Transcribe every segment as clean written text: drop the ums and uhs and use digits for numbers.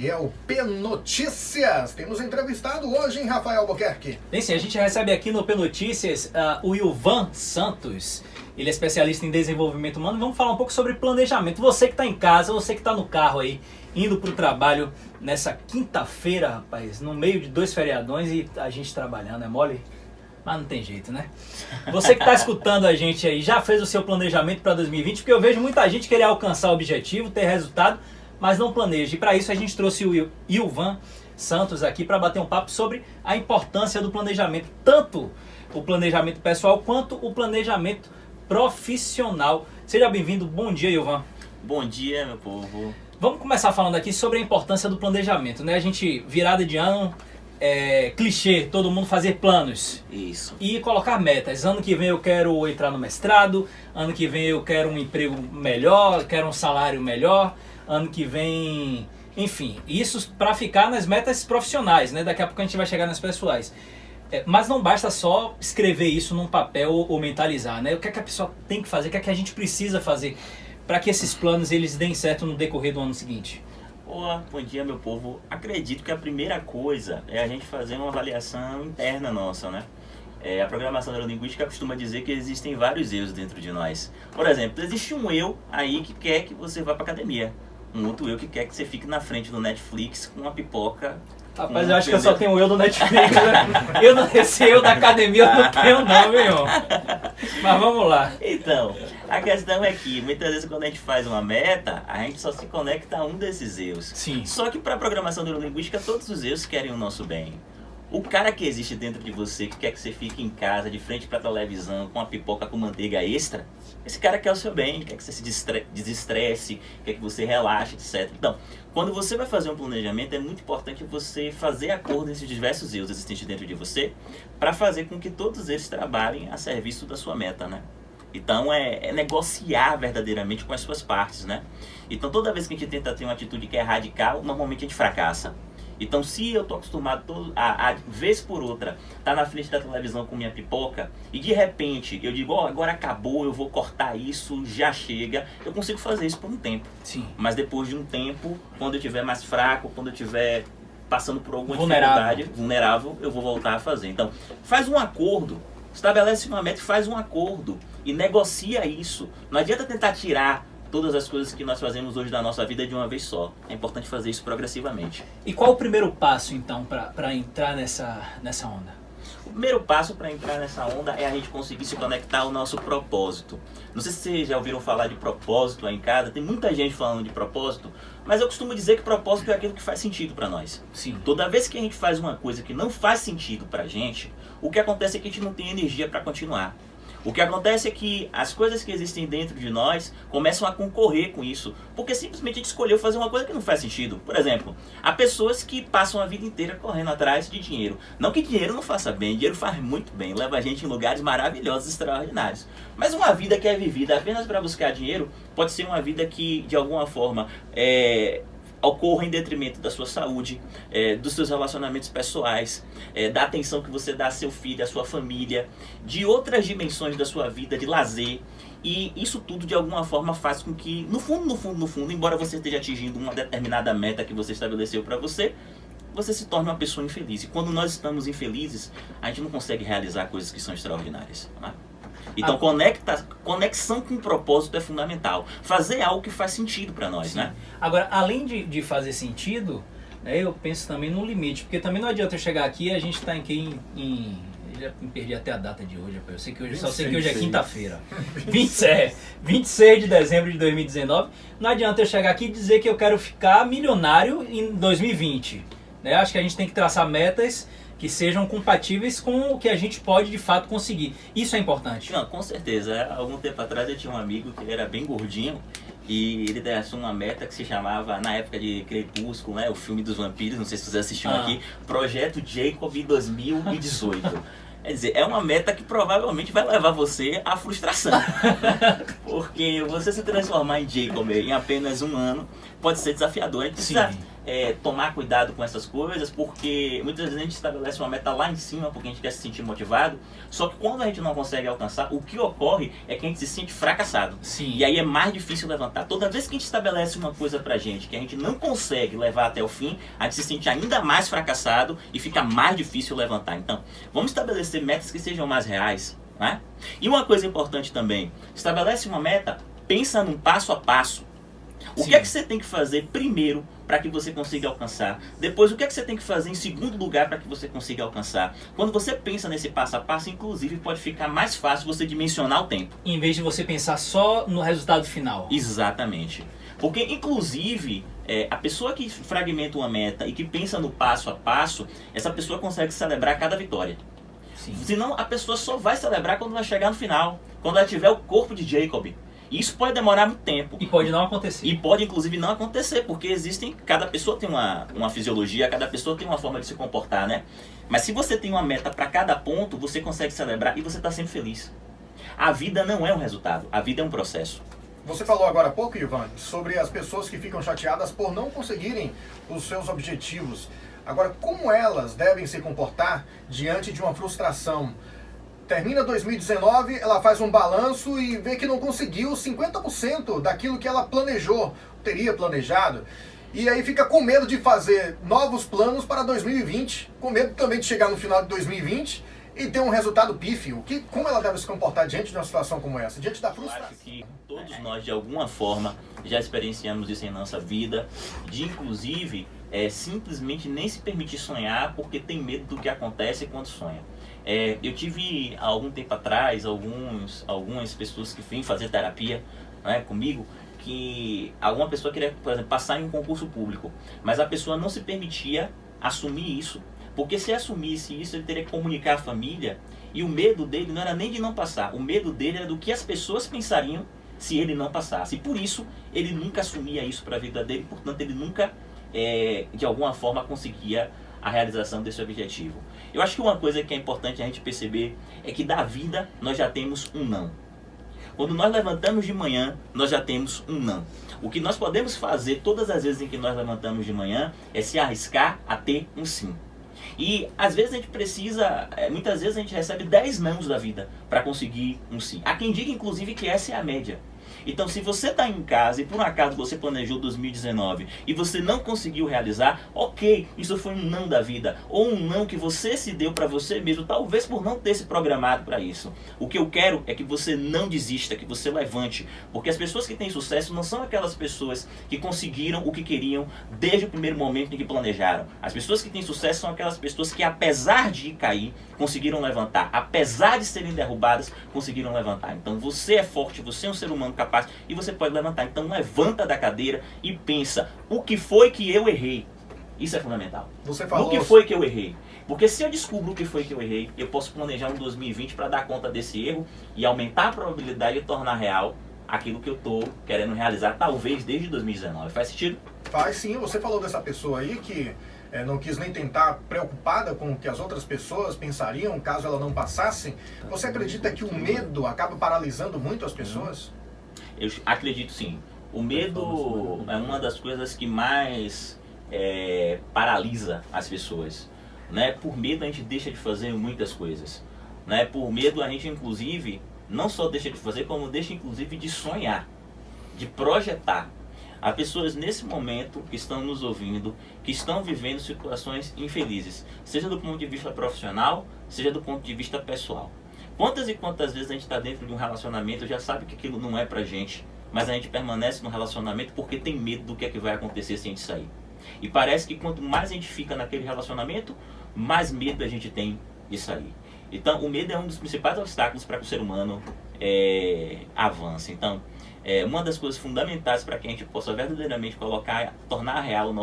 que é o P Notícias. Temos entrevistado hoje em Rafael Albuquerque. Tem sim, a gente recebe aqui no P Notícias o Ilvan Santos. Ele é especialista em desenvolvimento humano. Vamos falar um pouco sobre planejamento. Você que está em casa, você que está no carro aí, indo para o trabalho nessa quinta-feira, rapaz, no meio de 2 feriadões e a gente trabalhando, é mole? Mas não tem jeito, né? Você que está escutando a gente aí, já fez o seu planejamento para 2020? Porque eu vejo muita gente querer alcançar o objetivo, ter resultado, mas não planeja. E para isso a gente trouxe o Ilvan Santos aqui para bater um papo sobre a importância do planejamento, tanto o planejamento pessoal quanto o planejamento profissional. Seja bem-vindo, bom dia, Ilvan. Bom dia, meu povo. Vamos começar falando aqui sobre a importância do planejamento, né? A gente, virada de ano, clichê, todo mundo fazer planos. Isso. E colocar metas. Ano que vem eu quero entrar no mestrado, ano que vem eu quero um emprego melhor, quero um salário melhor, ano que vem... Enfim, isso para ficar nas metas profissionais, né? Daqui a pouco a gente vai chegar nas pessoais. Mas não basta só escrever isso num papel ou mentalizar, né? O que é que a pessoa tem que fazer, o que é que a gente precisa fazer para que esses planos eles deem certo no decorrer do ano seguinte? Bom dia, meu povo. Acredito que a primeira coisa é a gente fazer uma avaliação interna nossa, né? A programação neurolinguística costuma dizer que existem vários eus dentro de nós. Por exemplo, existe um eu aí que quer que você vá para academia. Um outro eu que quer que você fique na frente do Netflix com uma pipoca. Rapaz, eu acho que eu só tenho o eu do Netflix, né? Esse eu da academia eu não tenho não, meu irmão. Mas vamos lá. Então, a questão é que muitas vezes quando a gente faz uma meta, a gente só se conecta a um desses eus. Sim. Só que para a programação neurolinguística, todos os eus querem o nosso bem. O cara que existe dentro de você, que quer que você fique em casa, de frente para a televisão, com uma pipoca com manteiga extra, esse cara quer o seu bem, quer que você se desestresse, quer que você relaxe, etc. Então, quando você vai fazer um planejamento, é muito importante você fazer acordo nesses diversos eus existentes dentro de você, para fazer com que todos eles trabalhem a serviço da sua meta, né? Então, é negociar verdadeiramente com as suas partes, né? Então, toda vez que a gente tenta ter uma atitude que é radical, normalmente a gente fracassa. Então, se eu estou acostumado a vez por outra, estar na frente da televisão com minha pipoca, e de repente eu digo, agora acabou, eu vou cortar isso, já chega, eu consigo fazer isso por um tempo. Sim. Mas depois de um tempo, quando eu estiver mais fraco, quando eu estiver passando por alguma vulnerável. dificuldade, vulnerável, eu vou voltar a fazer. Então, faz um acordo, estabelece uma meta e faz um acordo, e negocia isso. Não adianta tentar tirar todas as coisas que nós fazemos hoje da nossa vida de uma vez só. É importante fazer isso progressivamente. E qual o primeiro passo, então, para entrar nessa onda? O primeiro passo para entrar nessa onda é a gente conseguir se conectar ao nosso propósito. Não sei se vocês já ouviram falar de propósito aí em casa. Tem muita gente falando de propósito, mas eu costumo dizer que propósito é aquilo que faz sentido para nós. Sim. Toda vez que a gente faz uma coisa que não faz sentido para a gente, o que acontece é que a gente não tem energia para continuar. O que acontece é que as coisas que existem dentro de nós começam a concorrer com isso, porque simplesmente a gente escolheu fazer uma coisa que não faz sentido. Por exemplo, há pessoas que passam a vida inteira correndo atrás de dinheiro. Não que dinheiro não faça bem, dinheiro faz muito bem, leva a gente em lugares maravilhosos, extraordinários. Mas uma vida que é vivida apenas para buscar dinheiro pode ser uma vida que, de alguma forma, ocorra em detrimento da sua saúde, dos seus relacionamentos pessoais, da atenção que você dá a seu filho, à sua família, de outras dimensões da sua vida, de lazer. E isso tudo, de alguma forma, faz com que, no fundo, embora você esteja atingindo uma determinada meta que você estabeleceu para você, você se torne uma pessoa infeliz. E quando nós estamos infelizes, a gente não consegue realizar coisas que são extraordinárias, né? Então, conexão com o propósito é fundamental. Fazer algo que faz sentido para nós, Sim. né? Agora, além de fazer sentido, né, eu penso também no limite. Porque também não adianta eu chegar aqui e a gente está em eu já me perdi até a data de hoje. Eu sei que hoje, só sei que hoje é quinta-feira. 26 de dezembro de 2019. Não adianta eu chegar aqui e dizer que eu quero ficar milionário em 2020. Né? Acho que a gente tem que traçar metas que sejam compatíveis com o que a gente pode de fato conseguir. Isso é importante. Não, com certeza. Há algum tempo atrás eu tinha um amigo que era bem gordinho e ele traçou uma meta que se chamava, na época de Crepúsculo, né, o filme dos vampiros, não sei se vocês assistiram aqui, Projeto Jacob 2018. Quer dizer, é uma meta que provavelmente vai levar você à frustração. Porque você se transformar em Jacob em apenas um ano pode ser desafiador. A gente precisa tomar cuidado com essas coisas, porque muitas vezes a gente estabelece uma meta lá em cima porque a gente quer se sentir motivado, só que quando a gente não consegue alcançar, o que ocorre é que a gente se sente fracassado. Sim. E aí é mais difícil levantar. Toda vez que a gente estabelece uma coisa pra gente que a gente não consegue levar até o fim, a gente se sente ainda mais fracassado e fica mais difícil levantar. Então, vamos estabelecer metas que sejam mais reais, né? E uma coisa importante também, estabelece uma meta, pensa num passo a passo. O Sim. que é que você tem que fazer primeiro para que você consiga alcançar? Depois, o que é que você tem que fazer em segundo lugar para que você consiga alcançar? Quando você pensa nesse passo a passo, inclusive, pode ficar mais fácil você dimensionar o tempo. Em vez de você pensar só no resultado final. Exatamente. Porque, inclusive, a pessoa que fragmenta uma meta e que pensa no passo a passo, essa pessoa consegue celebrar cada vitória. Sim. Senão, a pessoa só vai celebrar quando ela chegar no final, quando ela tiver o corpo de Jacob. E isso pode demorar muito tempo. E pode não acontecer. E pode, inclusive, não acontecer, porque cada pessoa tem uma fisiologia, cada pessoa tem uma forma de se comportar, né? Mas se você tem uma meta para cada ponto, você consegue celebrar e você está sempre feliz. A vida não é um resultado, a vida é um processo. Você falou agora há pouco, Ivan, sobre as pessoas que ficam chateadas por não conseguirem os seus objetivos. Agora, como elas devem se comportar diante de uma frustração? Termina 2019, ela faz um balanço e vê que não conseguiu 50% daquilo que ela planejou, teria planejado. E aí fica com medo de fazer novos planos para 2020, com medo também de chegar no final de 2020 e ter um resultado pífio. Como ela deve se comportar diante de uma situação como essa, diante da Eu frustração? acho que todos nós, de alguma forma, já experienciamos isso em nossa vida, de inclusive simplesmente nem se permitir sonhar porque tem medo do que acontece quando sonha. Eu tive, há algum tempo atrás, algumas pessoas que vêm fazer terapia, né, comigo, que alguma pessoa queria, por exemplo, passar em um concurso público, mas a pessoa não se permitia assumir isso, porque se assumisse isso, ele teria que comunicar à família, e o medo dele não era nem de não passar, o medo dele era do que as pessoas pensariam se ele não passasse, e por isso ele nunca assumia isso para a vida dele, portanto ele nunca, de alguma forma, conseguia a realização desse objetivo. Eu acho que uma coisa que é importante a gente perceber é que da vida nós já temos um não. Quando nós levantamos de manhã, nós já temos um não. O que nós podemos fazer todas as vezes em que nós levantamos de manhã é se arriscar a ter um sim. E às vezes a gente precisa, muitas vezes a gente recebe 10 nãos da vida para conseguir um sim. Há quem diga inclusive que essa é a média. Então, se você está em casa e por um acaso você planejou 2019 e você não conseguiu realizar, ok, isso foi um não da vida, ou um não que você se deu para você mesmo, talvez por não ter se programado para isso. O que eu quero é que você não desista, que você levante, porque as pessoas que têm sucesso não são aquelas pessoas que conseguiram o que queriam desde o primeiro momento em que planejaram. As pessoas que têm sucesso são aquelas pessoas que, apesar de cair, conseguiram levantar, apesar de serem derrubadas, conseguiram levantar. Então, você é forte, você é um ser humano capaz e você pode levantar. Então levanta da cadeira e pensa, o que foi que eu errei? Isso é fundamental. Você falou... O que foi que eu errei? Porque se eu descubro o que foi que eu errei, eu posso planejar um 2020 para dar conta desse erro e aumentar a probabilidade de tornar real aquilo que eu estou querendo realizar, talvez desde 2019. Faz sentido? Faz sim. Você falou dessa pessoa aí que não quis nem tentar, preocupada com o que as outras pessoas pensariam caso ela não passasse. Você acredita que o medo acaba paralisando muito as pessoas? Eu acredito sim. O medo é uma das coisas que mais paralisa as pessoas. Né? Por medo a gente deixa de fazer muitas coisas. Né? Por medo a gente inclusive não só deixa de fazer, como deixa inclusive de sonhar, de projetar. Há pessoas nesse momento que estão nos ouvindo, que estão vivendo situações infelizes, seja do ponto de vista profissional, seja do ponto de vista pessoal. Quantas e quantas vezes a gente está dentro de um relacionamento, já sabe que aquilo não é pra gente, mas a gente permanece no relacionamento porque tem medo do que é que vai acontecer se a gente sair. E parece que quanto mais a gente fica naquele relacionamento, mais medo a gente tem de sair. Então o medo é um dos principais obstáculos para que o ser humano avance. Então, uma das coisas fundamentais para que a gente possa verdadeiramente tornar real os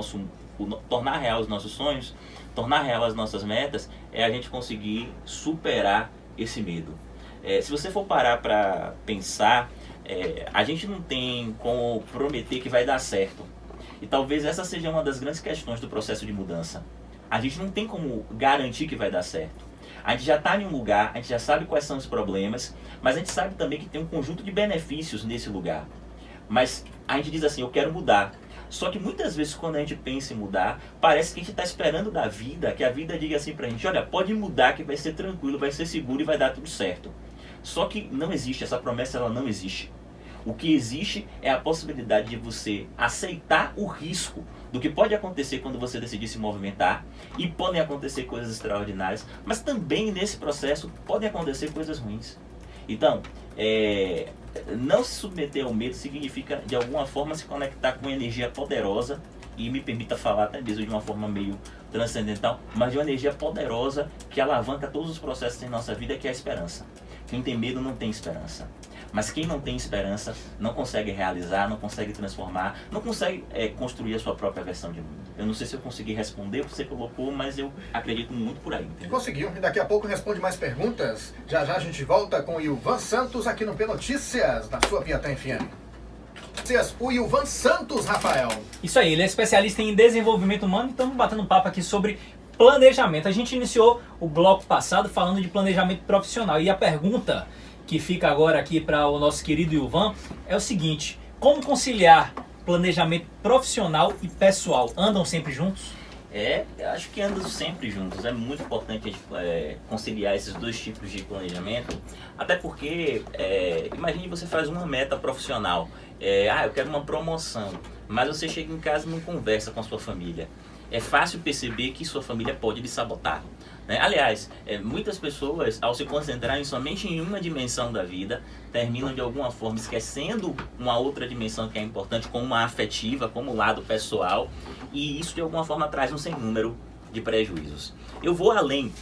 nossos sonhos, tornar real as nossas metas, é a gente conseguir superar esse medo. Se você for parar para pensar, a gente não tem como prometer que vai dar certo. E talvez essa seja uma das grandes questões do processo de mudança. A gente não tem como garantir que vai dar certo. A gente já está em um lugar, a gente já sabe quais são os problemas, mas a gente sabe também que tem um conjunto de benefícios nesse lugar. Mas a gente diz assim, eu quero mudar. Só que muitas vezes quando a gente pensa em mudar, parece que a gente está esperando da vida, que a vida diga assim pra gente, olha, pode mudar que vai ser tranquilo, vai ser seguro e vai dar tudo certo. Só que não existe, essa promessa ela não existe. O que existe é a possibilidade de você aceitar o risco do que pode acontecer quando você decidir se movimentar, e podem acontecer coisas extraordinárias, mas também nesse processo podem acontecer coisas ruins. Então, não se submeter ao medo significa de alguma forma se conectar com uma energia poderosa, e me permita falar até mesmo de uma forma meio transcendental, mas de uma energia poderosa que alavanca todos os processos em nossa vida, que é a esperança. Quem tem medo não tem esperança. Mas quem não tem esperança não consegue realizar, não consegue transformar, não consegue construir a sua própria versão de mundo. Eu não sei se eu consegui responder o que você colocou, mas eu acredito muito por aí. Entendeu? Conseguiu. E daqui a pouco responde mais perguntas. Já já a gente volta com o Ilvan Santos aqui no P-Notícias, na sua Piatã FM. O Ilvan Santos, Rafael. Isso aí, ele é especialista em desenvolvimento humano e estamos batendo um papo aqui sobre planejamento. A gente iniciou o bloco passado falando de planejamento profissional e a pergunta que fica agora aqui para o nosso querido Ilvan é o seguinte: como conciliar planejamento profissional e pessoal? Andam sempre juntos? Eu acho que andam sempre juntos. É muito importante a gente conciliar esses dois tipos de planejamento, até porque, imagine você faz uma meta profissional, eu quero uma promoção, mas você chega em casa e não conversa com a sua família. É fácil perceber que sua família pode lhe sabotar. Aliás, muitas pessoas, ao se concentrarem somente em uma dimensão da vida, terminam de alguma forma esquecendo uma outra dimensão que é importante, como a afetiva, como o lado pessoal, e isso de alguma forma traz um sem número de prejuízos. Eu vou além.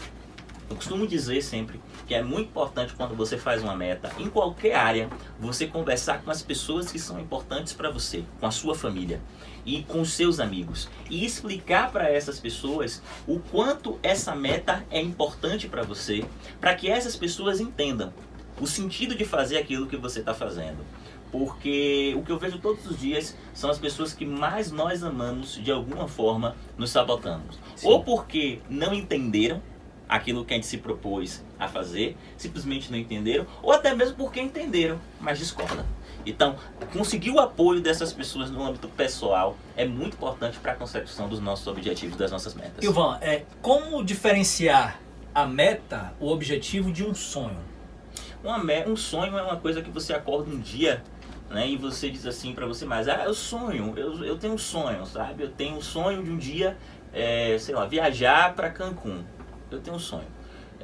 Eu costumo dizer sempre que é muito importante quando você faz uma meta, em qualquer área, você conversar com as pessoas que são importantes para você, com a sua família e com os seus amigos, e explicar para essas pessoas o quanto essa meta é importante para você, para que essas pessoas entendam o sentido de fazer aquilo que você está fazendo. Porque o que eu vejo todos os dias são as pessoas que mais nós amamos, de alguma forma, nos sabotamos. Sim. Ou porque não entenderam aquilo que a gente se propôs a fazer, simplesmente não entenderam, ou até mesmo porque entenderam, mas discordam. Então, conseguir o apoio dessas pessoas no âmbito pessoal é muito importante para a consecução dos nossos objetivos, das nossas metas. Ilvan, como diferenciar a meta, o objetivo de um sonho? Um sonho é uma coisa que você acorda um dia, né, e você diz assim para você, mas eu sonho, eu tenho um sonho, sabe? Eu tenho um sonho de um dia, viajar para Cancún. Eu tenho um sonho.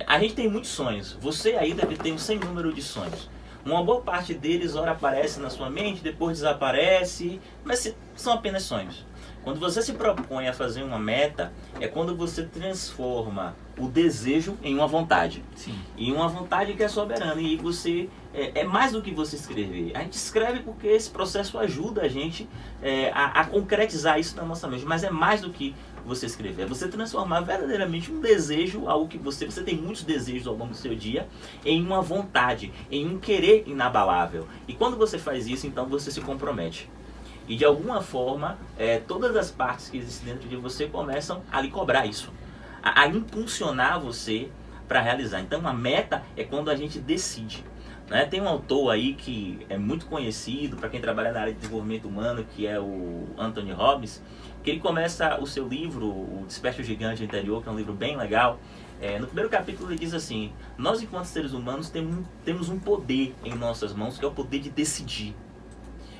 A gente tem muitos sonhos. Você aí deve ter um sem número de sonhos. Uma boa parte deles, ora aparece na sua mente, depois desaparece, mas são apenas sonhos. Quando você se propõe a fazer uma meta, é quando você transforma o desejo em uma vontade. Sim. E uma vontade que é soberana. E você é mais do que você escrever. A gente escreve porque esse processo ajuda a gente a concretizar isso na nossa mente. Mas é mais do que você escrever. É você transformar verdadeiramente um desejo, algo que você tem muitos desejos ao longo do seu dia, em uma vontade, em um querer inabalável. E quando você faz isso, então você se compromete. E de alguma forma, todas as partes que existem dentro de você começam a lhe cobrar isso, a impulsionar você para realizar. Então a meta é quando a gente decide. Né? Tem um autor aí que é muito conhecido para quem trabalha na área de desenvolvimento humano, que é o Anthony Robbins, que ele começa o seu livro, O Desperte o Gigante Interior, que é um livro bem legal. No primeiro capítulo ele diz assim: nós enquanto seres humanos temos um poder em nossas mãos, que é o poder de decidir,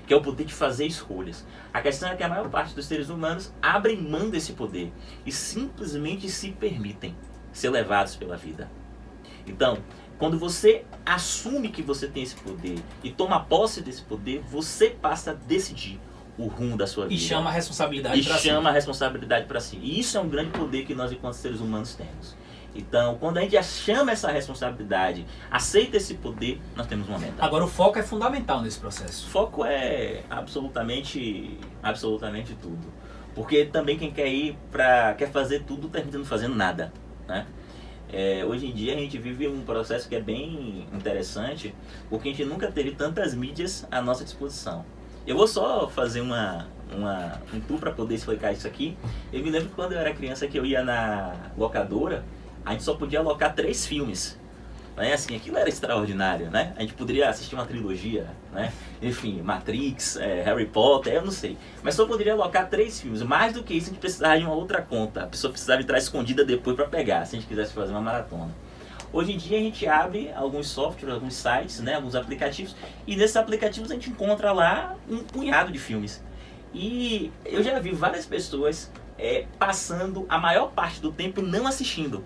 que é o poder de fazer escolhas. A questão é que a maior parte dos seres humanos abrem mão desse poder e simplesmente se permitem ser levados pela vida. Então, quando você assume que você tem esse poder e toma posse desse poder, você passa a decidir o rumo da sua vida. E chama a responsabilidade para si. A responsabilidade para si. E isso é um grande poder que nós, enquanto seres humanos, temos. Então, quando a gente chama essa responsabilidade, aceita esse poder, nós temos uma meta. Agora, o foco é fundamental nesse processo. O foco é absolutamente tudo. Porque também quem quer fazer tudo, termina não fazendo nada, né? Hoje em dia a gente vive um processo que é bem interessante, porque a gente nunca teve tantas mídias à nossa disposição. Eu vou só fazer um tour para poder explicar isso aqui. Eu me lembro que quando eu era criança que eu ia na locadora, a gente só podia alocar 3 filmes. Né? Assim, aquilo era extraordinário, né? A gente poderia assistir uma trilogia, né? Enfim, Matrix, Harry Potter, eu não sei. Mas só poderia alocar 3 filmes. Mais do que isso, a gente precisava de uma outra conta. A pessoa precisava entrar escondida depois para pegar, se a gente quisesse fazer uma maratona. Hoje em dia a gente abre alguns softwares, alguns sites, né? Alguns aplicativos. E nesses aplicativos a gente encontra lá um punhado de filmes. E eu já vi várias pessoas passando a maior parte do tempo não assistindo,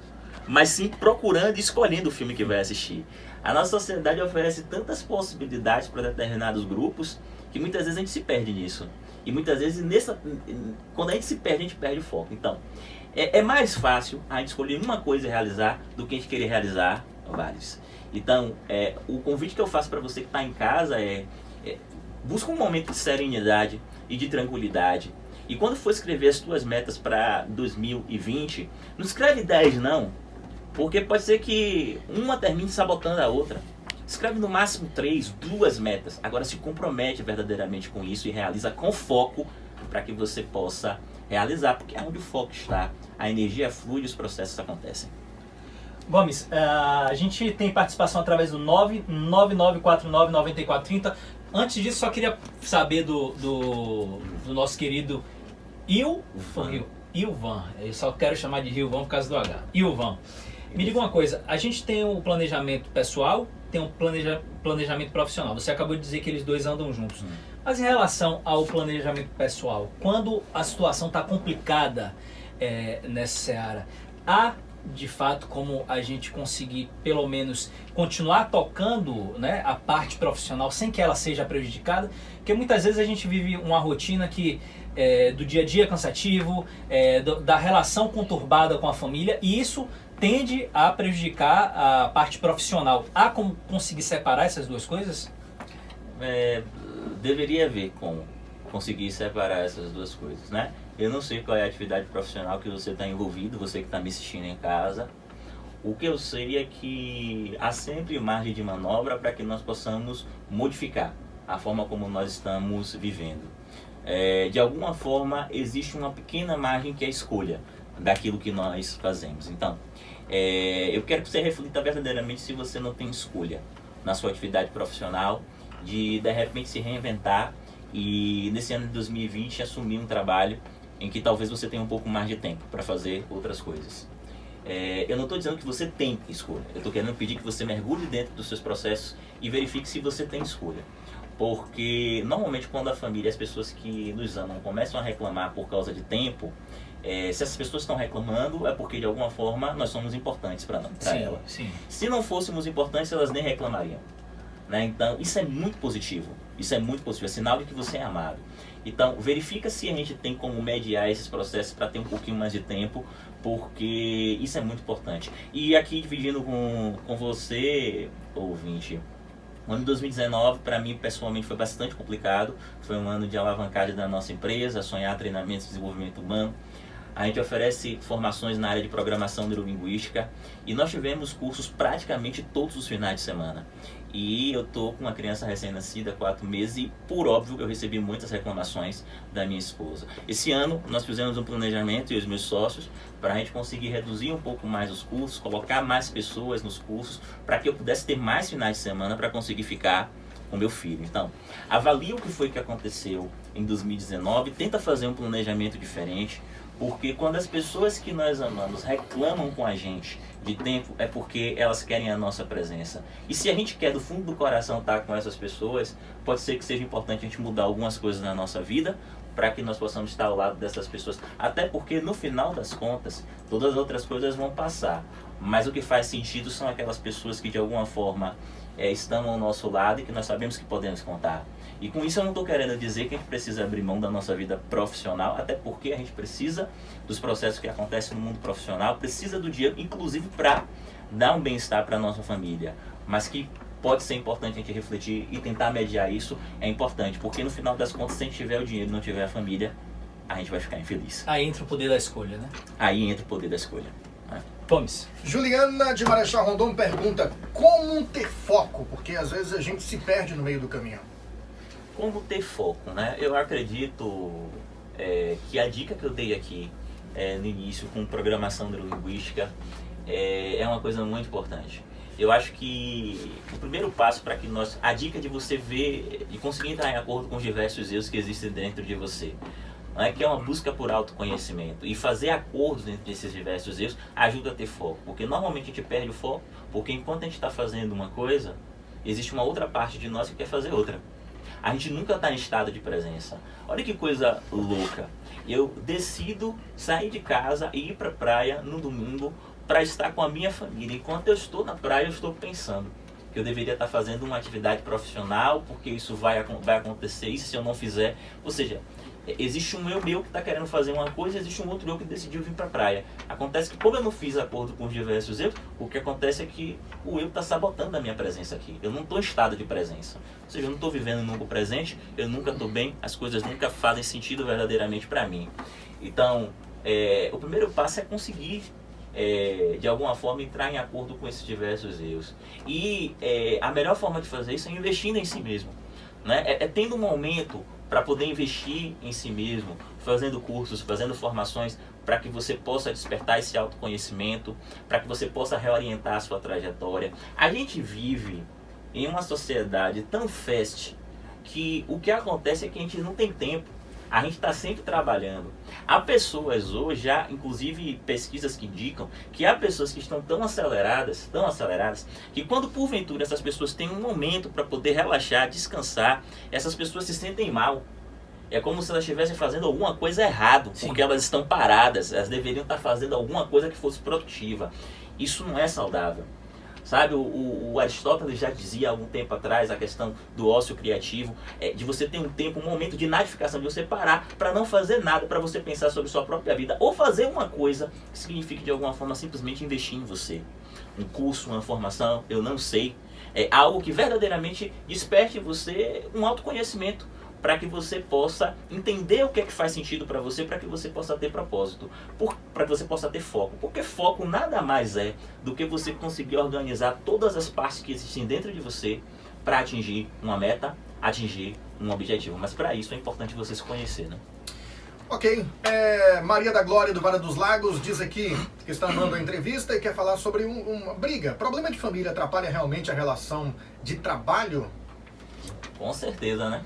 mas sim procurando e escolhendo o filme que vai assistir. A nossa sociedade oferece tantas possibilidades para determinados grupos que muitas vezes a gente se perde nisso. E muitas vezes, quando a gente se perde, a gente perde o foco. Então, é mais fácil a gente escolher uma coisa e realizar do que a gente querer realizar várias. Então, o convite que eu faço para você que está em casa busca um momento de serenidade e de tranquilidade. E quando for escrever as tuas metas para 2020, não escreve 10 não, porque pode ser que uma termine sabotando a outra. Escreve no máximo 3, 2 metas. Agora se compromete verdadeiramente com isso e realiza com foco para que você possa realizar, porque é onde o foco está, a energia flui e os processos acontecem. Gomes, a gente tem participação através do 999499430. Antes disso, só queria saber do nosso querido Ilvan. Eu só quero chamar de Ilvan por causa do H. Ilvan, me diga uma coisa, a gente tem um planejamento pessoal, tem um planejamento profissional. Você acabou de dizer que eles dois andam juntos. Mas em relação ao planejamento pessoal, quando a situação está complicada nessa seara, há de fato como a gente conseguir pelo menos continuar tocando, né, a parte profissional sem que ela seja prejudicada? Porque muitas vezes a gente vive uma rotina que do dia a dia cansativo, da relação conturbada com a família, e isso tende a prejudicar a parte profissional. Há como conseguir separar essas duas coisas? Deveria haver como conseguir separar essas duas coisas, né? Eu não sei qual é a atividade profissional que você está envolvido, você que está me assistindo em casa. O que eu sei é que há sempre margem de manobra para que nós possamos modificar a forma como nós estamos vivendo. De alguma forma, existe uma pequena margem que é a escolha daquilo que nós fazemos. Então, eu quero que você reflita verdadeiramente se você não tem escolha na sua atividade profissional, de repente se reinventar e nesse ano de 2020 assumir um trabalho em que talvez você tenha um pouco mais de tempo para fazer outras coisas. Eu não estou dizendo que você tem escolha, eu estou querendo pedir que você mergulhe dentro dos seus processos e verifique se você tem escolha. Porque normalmente quando a família, as pessoas que nos amam começam a reclamar por causa de tempo, se essas pessoas estão reclamando é porque de alguma forma nós somos importantes para ela. Sim. Se não fôssemos importantes, elas nem reclamariam. Né? Então isso é muito positivo, é sinal de que você é amado. Então verifica se a gente tem como mediar esses processos para ter um pouquinho mais de tempo, porque isso é muito importante. E aqui dividindo com você, ouvinte, o ano de 2019 para mim pessoalmente foi bastante complicado, foi um ano de alavancagem da nossa empresa, sonhar treinamentos de desenvolvimento humano. A gente oferece formações na área de programação neurolinguística e nós tivemos cursos praticamente todos os finais de semana. E eu tô com uma criança recém-nascida, 4 meses, e por óbvio eu recebi muitas reclamações da minha esposa. Esse ano nós fizemos um planejamento, eu e os meus sócios, para a gente conseguir reduzir um pouco mais os cursos, colocar mais pessoas nos cursos, para que eu pudesse ter mais finais de semana para conseguir ficar com meu filho. Então, avalie o que foi que aconteceu em 2019, tenta fazer um planejamento diferente, porque quando as pessoas que nós amamos reclamam com a gente de tempo, é porque elas querem a nossa presença. E se a gente quer do fundo do coração estar com essas pessoas, pode ser que seja importante a gente mudar algumas coisas na nossa vida para que nós possamos estar ao lado dessas pessoas. Até porque no final das contas, todas as outras coisas vão passar. Mas o que faz sentido são aquelas pessoas que de alguma forma estão ao nosso lado e que nós sabemos que podemos contar. E com isso eu não estou querendo dizer que a gente precisa abrir mão da nossa vida profissional, até porque a gente precisa dos processos que acontecem no mundo profissional, precisa do dinheiro, inclusive para dar um bem-estar para a nossa família. Mas que pode ser importante a gente refletir e tentar mediar isso, é importante, porque no final das contas, se a gente tiver o dinheiro e não tiver a família, a gente vai ficar infeliz. Aí entra o poder da escolha, né? Aí entra o poder da escolha. Gomes. Juliana de Marechal Rondon pergunta como ter foco, porque às vezes a gente se perde no meio do caminho. Como ter foco, né? Eu acredito que a dica que eu dei aqui no início com programação neurolinguística é uma coisa muito importante. eu acho que o primeiro passo para que a dica de você ver e conseguir entrar em acordo com os diversos erros que existem dentro de você, né, que é uma busca por autoconhecimento e fazer acordos entre esses diversos erros ajuda a ter foco, porque normalmente a gente perde o foco, porque enquanto a gente está fazendo uma coisa, existe uma outra parte de nós que quer fazer outra. A gente nunca está em estado de presença. Olha que coisa louca. Eu decido sair de casa e ir para a praia no domingo para estar com a minha família. Enquanto eu estou na praia, eu estou pensando que eu deveria estar fazendo uma atividade profissional, porque isso vai acontecer, e se eu não fizer... Ou seja, existe um eu meu que está querendo fazer uma coisa, existe um outro eu que decidiu vir para a praia. Acontece que, como eu não fiz acordo com os diversos eu, o que acontece é que o eu está sabotando a minha presença aqui. Eu não estou em estado de presença. Ou seja, eu não estou vivendo nunca o presente, eu nunca estou bem, as coisas nunca fazem sentido verdadeiramente para mim. Então, o primeiro passo é conseguir, de alguma forma, entrar em acordo com esses diversos erros. E a melhor forma de fazer isso é investindo em si mesmo, né? Tendo um momento para poder investir em si mesmo, fazendo cursos, fazendo formações, para que você possa despertar esse autoconhecimento, para que você possa reorientar a sua trajetória. A gente vive em uma sociedade tão fast que o que acontece é que a gente não tem tempo. A gente está sempre trabalhando. Há pessoas hoje, já inclusive pesquisas que indicam que há pessoas que estão tão aceleradas, que quando porventura essas pessoas têm um momento para poder relaxar, descansar, essas pessoas se sentem mal. É como se elas estivessem fazendo alguma coisa errado, porque elas estão paradas, elas deveriam estar fazendo alguma coisa que fosse produtiva. Isso não é saudável. Sabe, o Aristóteles já dizia há algum tempo atrás a questão do ócio criativo, de você ter um tempo, um momento de nadificação, de você parar para não fazer nada, para você pensar sobre sua própria vida, ou fazer uma coisa que signifique de alguma forma simplesmente investir em você. Um curso, uma formação, eu não sei, algo que verdadeiramente desperte em você um autoconhecimento, para que você possa entender o que é que faz sentido para você, para que você possa ter propósito, para que você possa ter foco. Porque foco nada mais é do que você conseguir organizar todas as partes que existem dentro de você para atingir uma meta, atingir um objetivo. Mas para isso é importante você se conhecer, né? Ok. Maria da Glória do Vale dos Lagos diz aqui que está dando a entrevista e quer falar sobre uma briga. Problema de família atrapalha realmente a relação de trabalho? Com certeza, né?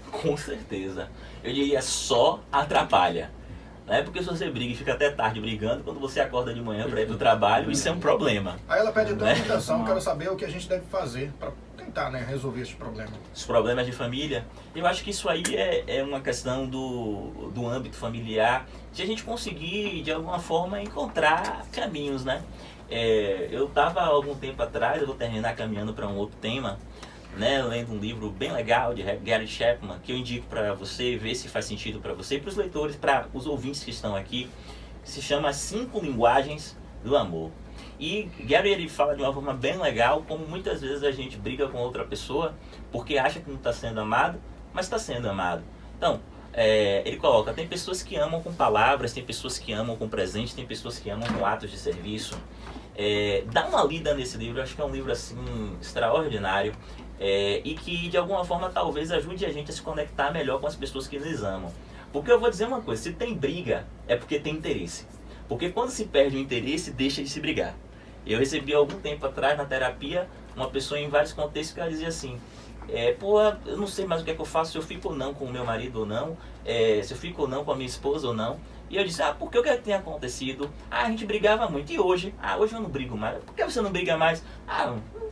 Com certeza. Eu diria só atrapalha. Né? Porque se você briga e fica até tarde brigando, quando você acorda de manhã para ir para o trabalho, isso é um problema. Aí ela pede então orientação, quero saber o que a gente deve fazer para tentar, né, resolver esse problema. Os problemas de família, eu acho que isso aí é uma questão do âmbito familiar, de a gente conseguir, de alguma forma, encontrar caminhos, né? Eu estava há algum tempo atrás, eu vou terminar caminhando para um outro tema, né, lendo um livro bem legal de Gary Chapman, que eu indico para você ver se faz sentido para você e para os leitores, para os ouvintes que estão aqui, que se chama 5 Linguagens do Amor. E Gary, ele fala de uma forma bem legal como muitas vezes a gente briga com outra pessoa porque acha que não está sendo amado, mas está sendo amado. Então, ele coloca, tem pessoas que amam com palavras, tem pessoas que amam com presentes, tem pessoas que amam com atos de serviço. Dá uma lida nesse livro, eu acho que é um livro assim extraordinário. E que de alguma forma talvez ajude a gente a se conectar melhor com as pessoas que nos amam. Porque eu vou dizer uma coisa, se tem briga é porque tem interesse. Porque quando se perde o interesse, deixa de se brigar. Eu recebi algum tempo atrás na terapia uma pessoa em vários contextos que ela dizia assim, eu não sei mais o que é que eu faço, se eu fico ou não com o meu marido ou não, se eu fico ou não com a minha esposa ou não. E eu disse, porque o que tem acontecido? A gente brigava muito, e hoje? Hoje eu não brigo mais. Por que você não briga mais?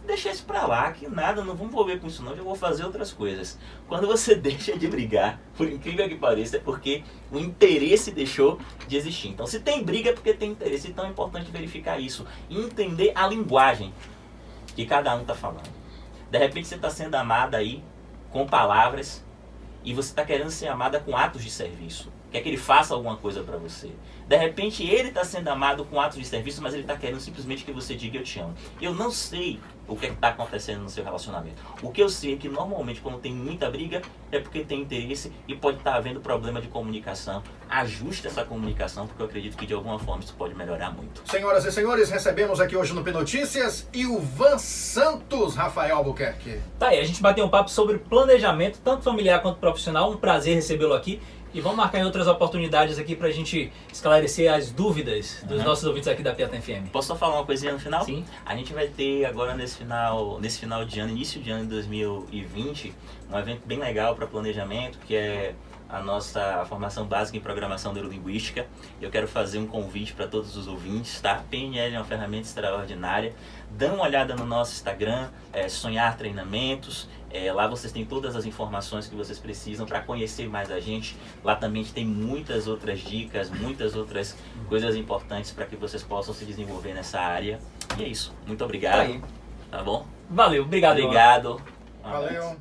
Deixa isso pra lá, que nada, não vamos envolver com isso não, eu vou fazer outras coisas. Quando você deixa de brigar, por incrível que pareça, é porque o interesse deixou de existir. Então se tem briga é porque tem interesse, então é importante verificar isso e entender a linguagem que cada um está falando. De repente você está sendo amada aí com palavras e você está querendo ser amada com atos de serviço. Quer que ele faça alguma coisa para você. De repente ele está sendo amado com atos de serviço, mas ele está querendo simplesmente que você diga eu te amo. Eu não sei o que está acontecendo no seu relacionamento. O que eu sei é que normalmente quando tem muita briga é porque tem interesse e pode estar havendo problema de comunicação. Ajuste essa comunicação, porque eu acredito que de alguma forma isso pode melhorar muito. Senhoras e senhores, recebemos aqui hoje no P-Notícias Ilvan Santos, Rafael Albuquerque. Tá aí, a gente bateu um papo sobre planejamento, tanto familiar quanto profissional. Um prazer recebê-lo aqui. E vamos marcar em outras oportunidades aqui pra gente esclarecer as dúvidas dos nossos ouvintes aqui da Piatã FM. Posso só falar uma coisinha no final? Sim. A gente vai ter agora nesse final de ano, início de ano de 2020, um evento bem legal para planejamento, que é a nossa formação básica em programação neurolinguística. Eu quero fazer um convite para todos os ouvintes, tá? PNL é uma ferramenta extraordinária. Dê uma olhada no nosso Instagram, Sonhar Treinamentos. Lá vocês têm todas as informações que vocês precisam para conhecer mais a gente. Lá também tem muitas outras dicas, muitas outras coisas importantes para que vocês possam se desenvolver nessa área. E é isso. Muito obrigado. Aí. Tá bom? Valeu, obrigado. Obrigado. Valeu.